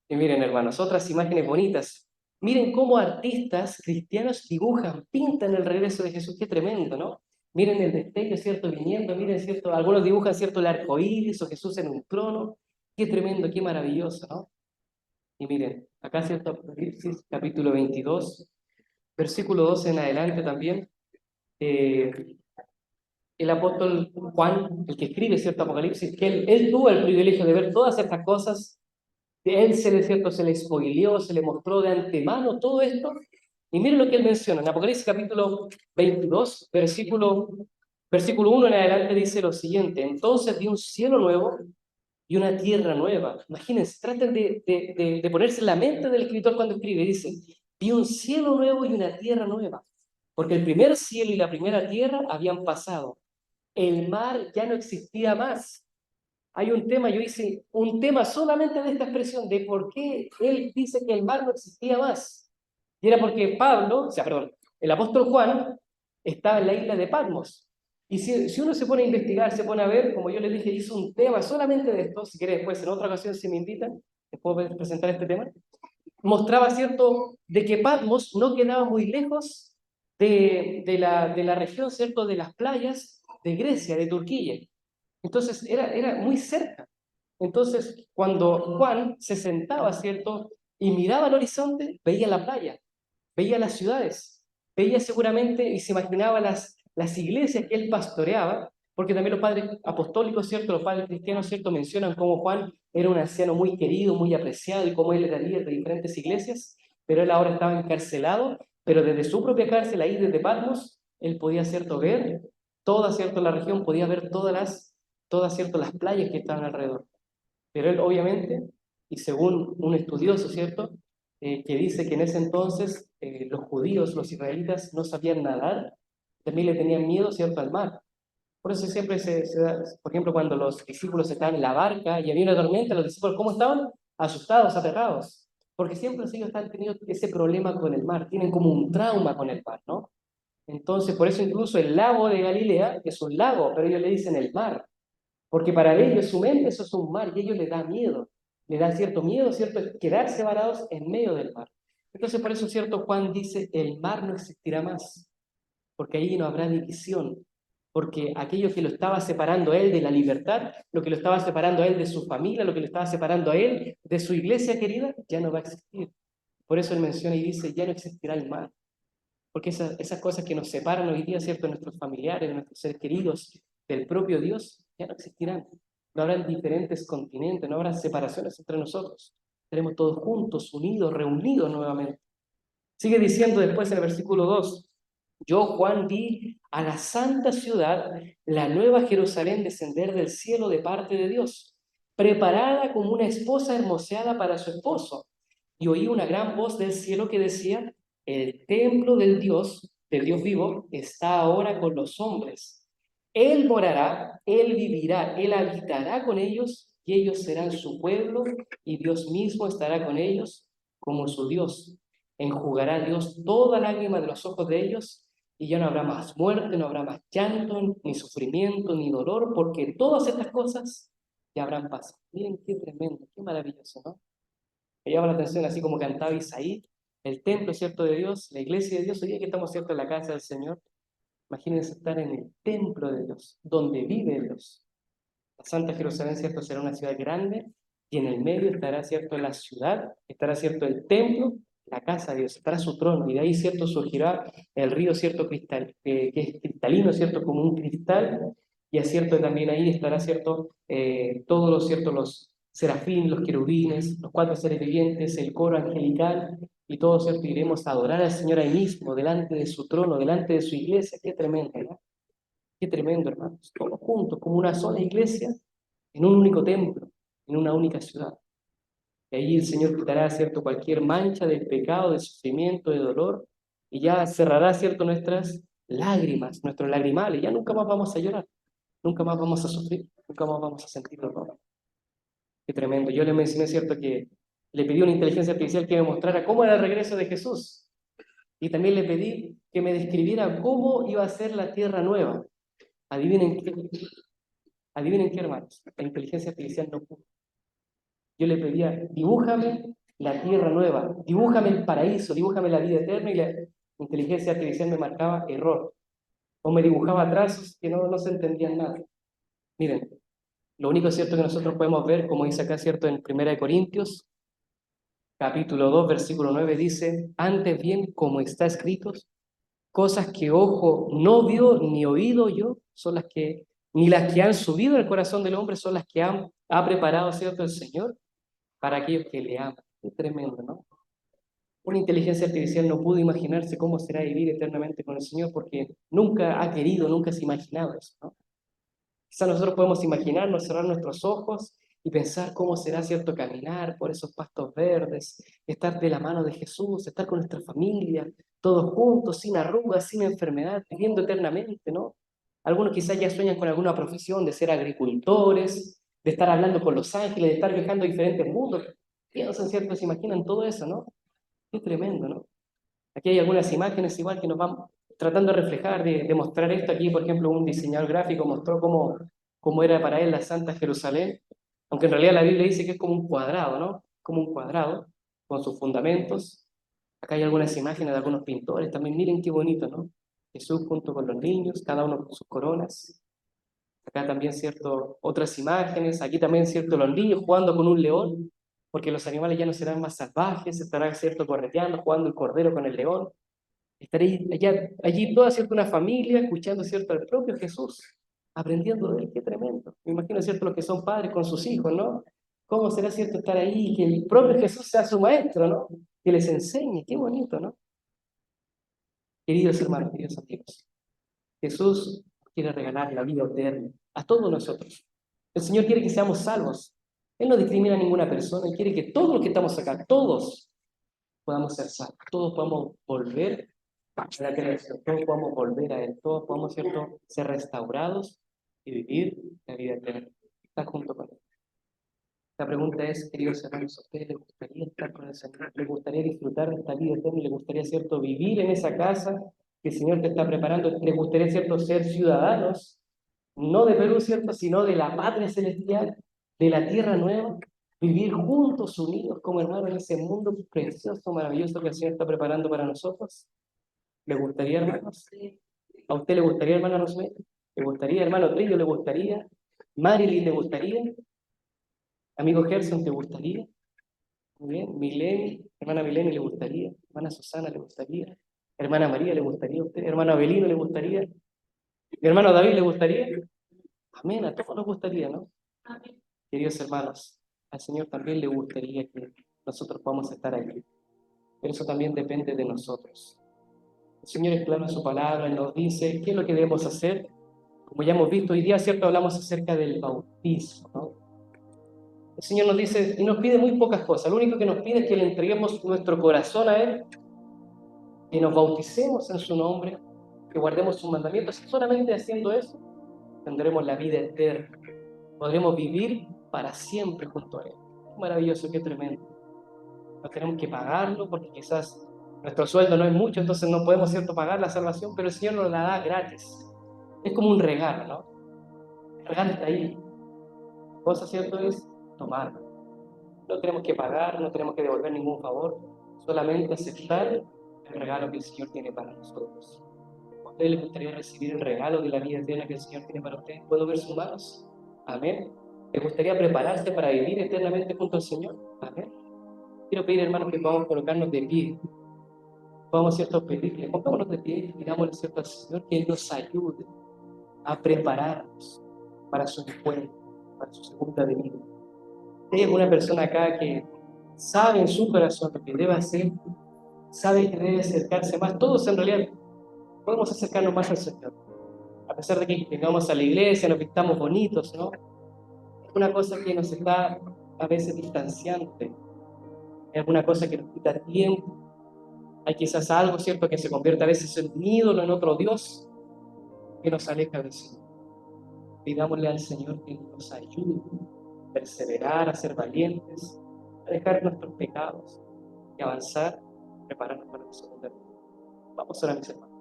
Y miren, hermanos, otras imágenes bonitas. Miren cómo artistas cristianos dibujan, pintan el regreso de Jesús. Qué tremendo, ¿no? Miren el destello, ¿cierto?, viniendo, miren, ¿cierto? Algunos dibujan, ¿cierto?, el arco iris o Jesús en un trono. Qué tremendo, qué maravilloso, ¿no? Y miren, acá, ¿cierto?, Apocalipsis, capítulo 22, versículo 12 en adelante también. eh, el apóstol Juan, el que escribe, ¿cierto?, Apocalipsis, que él tuvo el privilegio de ver todas estas cosas. Él ¿cierto?, se le spoileó, se le mostró de antemano todo esto. Y miren lo que él menciona. En Apocalipsis capítulo 22, versículo 1 en adelante dice lo siguiente. Entonces vi un cielo nuevo y una tierra nueva. Imagínense, traten de ponerse en la mente del escritor cuando escribe. Dice, vi un cielo nuevo y una tierra nueva. Porque el primer cielo y la primera tierra habían pasado. El mar ya no existía más. Hay un tema, yo hice un tema solamente de esta expresión, de por qué él dice que el mar no existía más. Y era porque Pablo, o sea, perdón, el apóstol Juan estaba en la isla de Patmos. Y si uno se pone a investigar, se pone a ver, como yo les dije, hizo un tema solamente de esto, si quiere después en otra ocasión si me invitan, les puedo presentar este tema, mostraba, ¿cierto?, de que Patmos no quedaba muy lejos de la región, ¿cierto?, de las playas de Grecia, de Turquía. Entonces era muy cerca. Entonces, cuando Juan se sentaba, ¿cierto?, y miraba al horizonte, veía la playa, veía las ciudades, veía seguramente y se imaginaba las iglesias que él pastoreaba, porque también los padres apostólicos, ¿cierto?, los padres cristianos, ¿cierto?, mencionan cómo Juan era un anciano muy querido, muy apreciado, y cómo él era líder de diferentes iglesias, pero él ahora estaba encarcelado, pero desde su propia cárcel, ahí desde Patmos, él podía, ¿cierto?, ver toda, ¿cierto?, la región, podía ver todas, ¿cierto?, las playas que estaban alrededor. Pero él, obviamente, y según un estudioso, ¿cierto?, que dice que en ese entonces los judíos, los israelitas, no sabían nadar, también le tenían miedo, ¿cierto?, al mar. Por eso siempre se da, por ejemplo, cuando los discípulos estaban en la barca y había una tormenta, los discípulos, ¿cómo estaban? Asustados, aterrados. Porque siempre ellos han tenido ese problema con el mar, tienen como un trauma con el mar, ¿no? Entonces, por eso incluso el lago de Galilea es un lago, pero ellos le dicen el mar, Porque para ellos, su mente, eso es un mar, y a ellos les da miedo. Les da cierto miedo, cierto, quedarse varados en medio del mar. Entonces, por eso, cierto, Juan dice, el mar no existirá más, porque ahí no habrá división, porque aquello que lo estaba separando a él de la libertad, lo que lo estaba separando a él de su familia, lo que lo estaba separando a él de su iglesia querida, ya no va a existir. Por eso él menciona y dice, ya no existirá el mal, porque esas cosas que nos separan hoy día, ¿cierto?, de nuestros familiares, de nuestros seres queridos, del propio Dios, ya no existirán. No habrán diferentes continentes, no habrá separaciones entre nosotros. Estaremos todos juntos, unidos, reunidos nuevamente. Sigue diciendo después en el versículo 2, yo, Juan, vi a la santa ciudad, la nueva Jerusalén, descender del cielo de parte de Dios, preparada como una esposa hermoseada para su esposo. Y oí una gran voz del cielo que decía, el templo del Dios vivo, está ahora con los hombres. Él morará, Él vivirá, Él habitará con ellos, y ellos serán su pueblo, y Dios mismo estará con ellos como su Dios. Enjugará Dios toda lágrima de los ojos de ellos, y ya no habrá más muerte, no habrá más llanto, ni sufrimiento, ni dolor, porque todas estas cosas ya habrán pasado. Miren qué tremendo, qué maravilloso, ¿no? Me llama la atención, así como cantaba Isaí, el templo, ¿cierto?, de Dios, la iglesia de Dios, hoy día que estamos, ¿cierto?, en la casa del Señor, imagínense estar en el templo de Dios, donde vive Dios. La Santa Jerusalén, ¿cierto?, será una ciudad grande, y en el medio estará, ¿cierto?, la ciudad, estará, ¿cierto?, el templo, la casa de Dios, estará su trono, y de ahí, ¿cierto?, surgirá el río, ¿cierto?, que es cristalino, ¿cierto?, como un cristal, y es cierto, también ahí estará, ¿cierto?, todos los, ¿cierto?, los serafín, los querubines, los cuatro seres vivientes, el coro angelical, y todos, ¿cierto?, iremos a adorar al Señor ahí mismo, delante de su trono, delante de su iglesia. Qué tremendo, ¿no? Qué tremendo, hermanos. Todos juntos, como una sola iglesia, en un único templo, en una única ciudad. Y ahí el Señor quitará, ¿cierto?, cualquier mancha del pecado, de sufrimiento, de dolor, y ya cerrará, ¿cierto?, nuestras lágrimas, nuestros lagrimales. Ya nunca más vamos a llorar, nunca más vamos a sufrir, nunca más vamos a sentir dolor. Qué tremendo. Yo le mencioné, ¿cierto?, que le pedí a una inteligencia artificial que me mostrara cómo era el regreso de Jesús. Y también le pedí que me describiera cómo iba a ser la tierra nueva. Adivinen qué, adivinen qué, hermanos. La inteligencia artificial no pudo. Yo le pedía, dibújame la tierra nueva, dibújame el paraíso, dibújame la vida eterna, y la inteligencia artificial me marcaba error. O me dibujaba trazos que no se entendían nada. Miren, lo único cierto que nosotros podemos ver, como dice acá, cierto, en 1 Corintios, capítulo 2, versículo 9, dice, antes bien, como está escrito, cosas que ojo no vio ni oído yo, son las que, ni las que han subido al corazón del hombre, son las que ha preparado, ¿cierto?, el Señor para aquellos que le aman. Es tremendo, ¿no? Una inteligencia artificial no pudo imaginarse cómo será vivir eternamente con el Señor porque nunca ha querido, nunca se ha imaginado eso, ¿no? Quizás nosotros podemos imaginarnos, cerrar nuestros ojos y pensar cómo será, cierto, caminar por esos pastos verdes, estar de la mano de Jesús, estar con nuestra familia, todos juntos, sin arrugas, sin enfermedad, viviendo eternamente, ¿no? Algunos quizás ya sueñan con alguna profesión, de ser agricultores, de estar hablando con los ángeles, de estar viajando a diferentes mundos. Piensan, ¿cierto? Se imaginan todo eso, ¿no? Qué tremendo, ¿no? Aquí hay algunas imágenes igual que nos van tratando de reflejar, de mostrar esto. Aquí, por ejemplo, un diseñador gráfico mostró cómo era para él la Santa Jerusalén, aunque en realidad la Biblia dice que es como un cuadrado, ¿no? Como un cuadrado, con sus fundamentos. Acá hay algunas imágenes de algunos pintores también. Miren qué bonito, ¿no? Jesús junto con los niños, cada uno con sus coronas. Acá también, cierto, otras imágenes. Aquí también, cierto, los niños jugando con un león, porque los animales ya no serán más salvajes, estarán, cierto, correteando, jugando el cordero con el león. Estaré allí toda, cierto, una familia, escuchando, cierto, al propio Jesús, aprendiendo de él. Qué tremendo. Me imagino, cierto, los que son padres con sus hijos, ¿no? ¿Cómo será, cierto, estar ahí y que el propio Jesús sea su maestro, ¿no? Que les enseñe. Qué bonito, ¿no? Queridos hermanos, queridos amigos, Jesús quiere regalar la vida eterna a todos nosotros. El Señor quiere que seamos salvos. Él no discrimina a ninguna persona. Él quiere que todos los que estamos acá, todos podamos ser salvos. Todos podamos volver a la creación. Todos podamos volver a Él. Todos podamos, ¿cierto?, ser restaurados y vivir la vida eterna. Estar junto con Él. La pregunta es, queridos hermanos, ¿a ustedes les gustaría estar con el Señor? ¿Les gustaría disfrutar de esta vida eterna? ¿Les gustaría, cierto, vivir en esa casa que el Señor te está preparando? ¿Les gustaría, cierto, ser ciudadanos no de Perú, ¿cierto?, sino de la patria celestial, de la tierra nueva, vivir juntos, unidos como hermanos en ese mundo precioso, maravilloso que el Señor está preparando para nosotros. ¿Le gustaría, hermanos? ¿A usted le gustaría, hermana Rosemary? ¿Le gustaría, hermano Trillo? ¿Le gustaría? ¿Marilyn le gustaría? ¿Amigo Gerson, te gustaría? Muy bien. Mileni, hermana Mileni, ¿le gustaría? ¿Hermana Susana, le gustaría? ¿Hermana María, le gustaría a usted? ¿Hermano Abelino, le gustaría? ¿Mi hermano David, le gustaría? Amén, a todos nos gustaría, ¿no? Amén. Queridos hermanos, al Señor también le gustaría que nosotros podamos estar aquí. Pero eso también depende de nosotros. El Señor es claro en su palabra, nos dice qué es lo que debemos hacer. Como ya hemos visto hoy día, ¿cierto? Hablamos acerca del bautismo, ¿no? El Señor nos dice y nos pide muy pocas cosas. Lo único que nos pide es que le entreguemos nuestro corazón a Él, que nos bauticemos en su nombre, que guardemos sus mandamientos. Y solamente haciendo eso, tendremos la vida eterna. Podremos vivir para siempre junto a Él. Qué maravilloso, qué tremendo. No tenemos que pagarlo porque quizás nuestro sueldo no es mucho, entonces no podemos, ¿cierto?, pagar la salvación, pero el Señor nos la da gratis. Es como un regalo, ¿no? El regalo está ahí. La cosa, ¿cierto?, es tomarlo. No tenemos que pagar, no tenemos que devolver ningún favor, solamente aceptar el regalo que el Señor tiene para nosotros. ¿A ustedes les gustaría recibir el regalo de la vida eterna que el Señor tiene para ustedes? ¿Puedo ver sus manos? Amén. ¿Les gustaría prepararse para vivir eternamente junto al Señor? Amén. Quiero pedir, hermanos, que podamos colocarnos de pie. Podamos, ¿cierto?, pedirle, pongámonos de pie y pidámosle, ¿cierto?, al Señor que Él nos ayude a prepararnos para su encuentro, para su segunda venida. Si hay alguna persona acá que sabe en su corazón lo que debe hacer, sabe que debe acercarse más, todos en realidad podemos acercarnos más al Señor. A pesar de que vengamos a la iglesia, nos vistamos bonitos, ¿no? Es una cosa que nos está a veces distanciante, es alguna cosa que nos quita tiempo. Hay quizás algo, ¿cierto?, que se convierte a veces en un ídolo, en otro Dios, que nos aleja del Señor. Pidámosle al Señor que nos ayude a perseverar, a ser valientes, a dejar nuestros pecados y avanzar, prepararnos para la segunda venida. Vamos a orar, mis hermanos.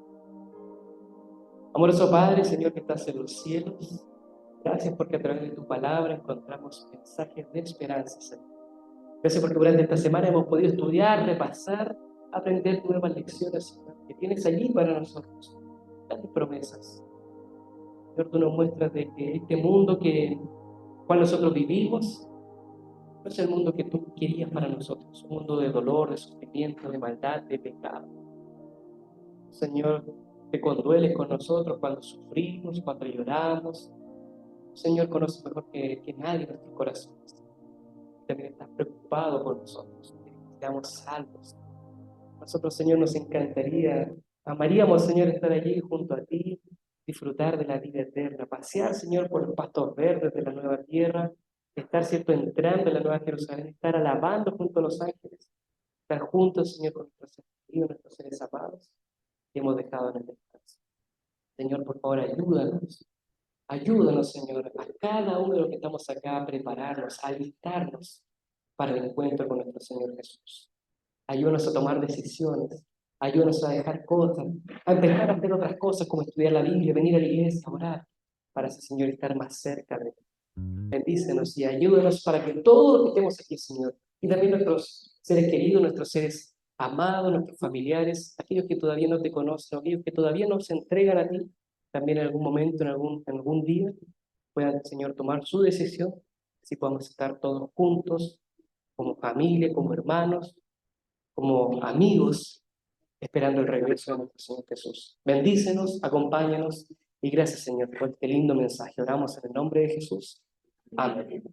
Amoroso Padre, Señor que estás en los cielos, gracias porque a través de tu palabra encontramos mensajes de esperanza, Señor. Gracias porque durante esta semana hemos podido estudiar, repasar, aprender nuevas lecciones, Señor, que tienes allí para nosotros. Grandes promesas. Señor, tú nos muestras de que este mundo cual nosotros vivimos no es el mundo que tú querías para nosotros, un mundo de dolor, de sufrimiento, de maldad, de pecado. Señor, te condueles con nosotros cuando sufrimos, cuando lloramos. Señor, conoces mejor que nadie nuestros corazones. También estás preocupado por nosotros, que seamos salvos. Nosotros, Señor, nos encantaría, amaríamos, Señor, estar allí junto a ti, disfrutar de la vida eterna, pasear, Señor, por los pastos verdes de la nueva tierra, estar, cierto, entrando en la nueva Jerusalén, estar alabando junto a los ángeles, estar juntos, Señor, con nuestros seres queridos, nuestros seres amados, que hemos dejado en el descanso. Señor, por favor, ayúdanos. Ayúdanos, Señor, a cada uno de los que estamos acá a prepararnos, a alistarnos para el encuentro con nuestro Señor Jesús. Ayúdanos a tomar decisiones, ayúdanos a dejar cosas, a empezar a hacer otras cosas como estudiar la Biblia, venir a la iglesia, orar, para ese Señor estar más cerca de Él. Bendícenos y ayúdanos para que todos los que estemos aquí, Señor, y también nuestros seres queridos, nuestros seres amados, nuestros familiares, aquellos que todavía no te conocen, aquellos que todavía no se entregan a ti, también en algún momento, en algún día, puedan, Señor, tomar su decisión, si podamos estar todos juntos, como familia, como hermanos, como amigos, esperando el regreso de nuestro Señor Jesús. Bendícenos, acompáñanos y gracias, Señor, por este lindo mensaje. Oramos en el nombre de Jesús. Amén.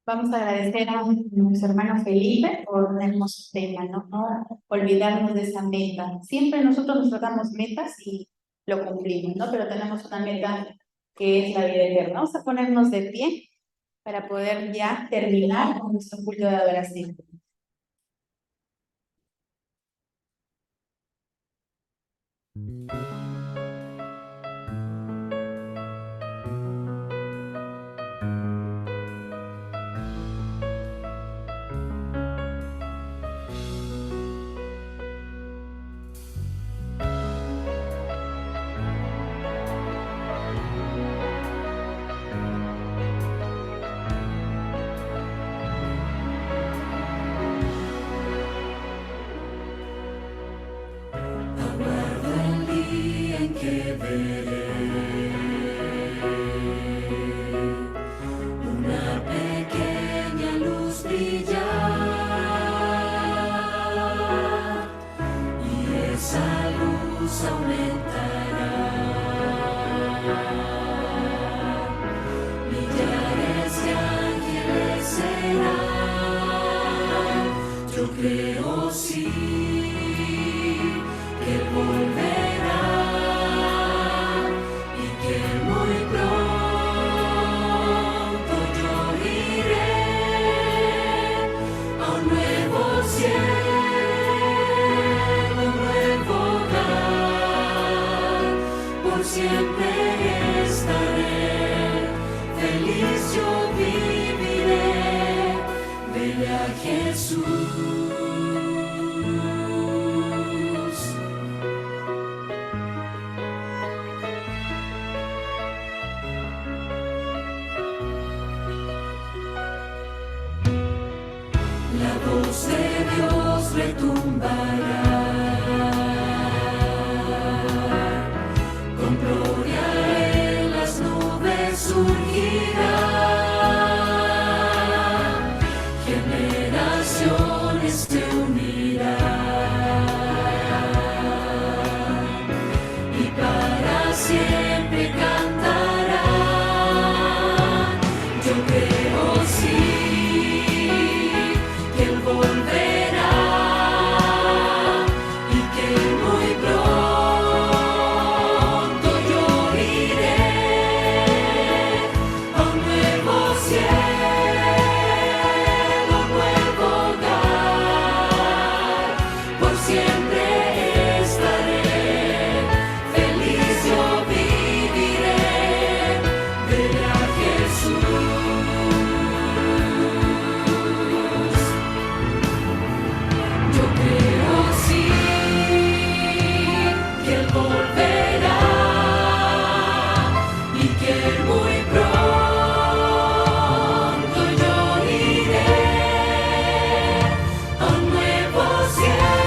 Vamos a agradecer a nuestro hermano Felipe por un hermoso tema, ¿no? No olvidarnos de esa meta. Siempre nosotros nos tratamos metas y lo cumplimos, ¿no? Pero tenemos una meta que es la vida eterna. Vamos a ponernos de pie para poder ya terminar con nuestro culto de adoración. que veré una pequeña luz brillar, y esa luz aumentará. Millares de ángeles serán. Yo creo sí que Él volverá, y que muy pronto yo iré a un nuevo cielo, un nuevo hogar. Por siempre estaré feliz, yo viviré, veré a Jesús. La voz de Dios retumbará, con gloria en las nubes surgirá. Generaciones se unirán y para siempre cantarán. Yo creo sí que Él volverá, y que muy pronto yo iré a un nuevo cielo, un nuevo hogar. Por siempre estaré feliz, yo viviré, veré a Jesús. Yo creo sí que Él volverá, y que muy pronto yo iré a un nuevo cielo,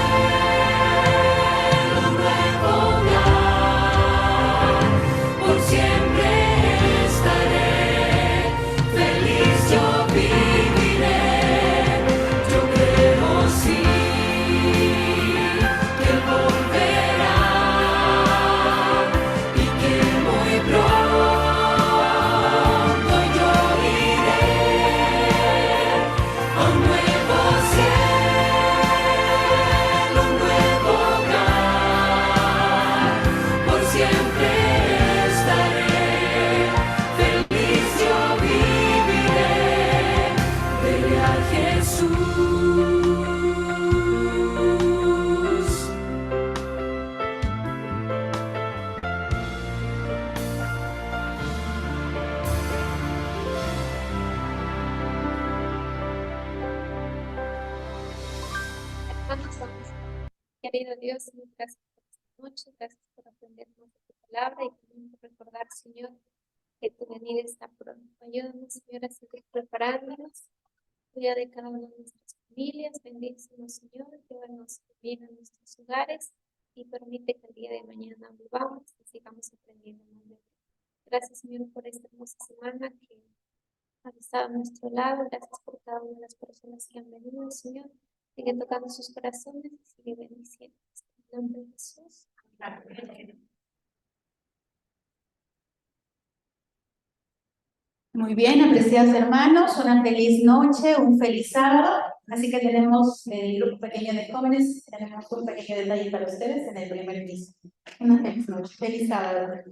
un nuevo hogar. Por siempre estaré feliz, yo viviré. Yo creo sí que Él volverá, y que muy pronto yo iré a un nuevo cielo, un nuevo hogar. Por siempre estaré feliz, yo viviré, veré a Jesús. Hermanos, vamos. Querido Dios, gracias por esta noche, gracias por aprender más de tu palabra y también por recordar, Señor, que tu venida está pronto. Ayúdanos, Señor, a seguir preparándonos. Cuida de cada una de nuestras familias, bendícenos, Señor, llévanos bien a nuestros hogares y permite que el día de mañana volvamos y sigamos aprendiendo más de ti. Gracias, Señor, por esta hermosa semana que has estado a nuestro lado. Gracias por cada una de las personas que han venido, Señor. Sigue tocando sus corazones y sigue bendiciendo. En el nombre de Jesús. Amén. Muy bien, apreciados hermanos, una feliz noche, un feliz sábado. Así que tenemos el grupo pequeño de jóvenes, tenemos un pequeño detalle para ustedes en el primer piso. Una feliz noche, feliz sábado.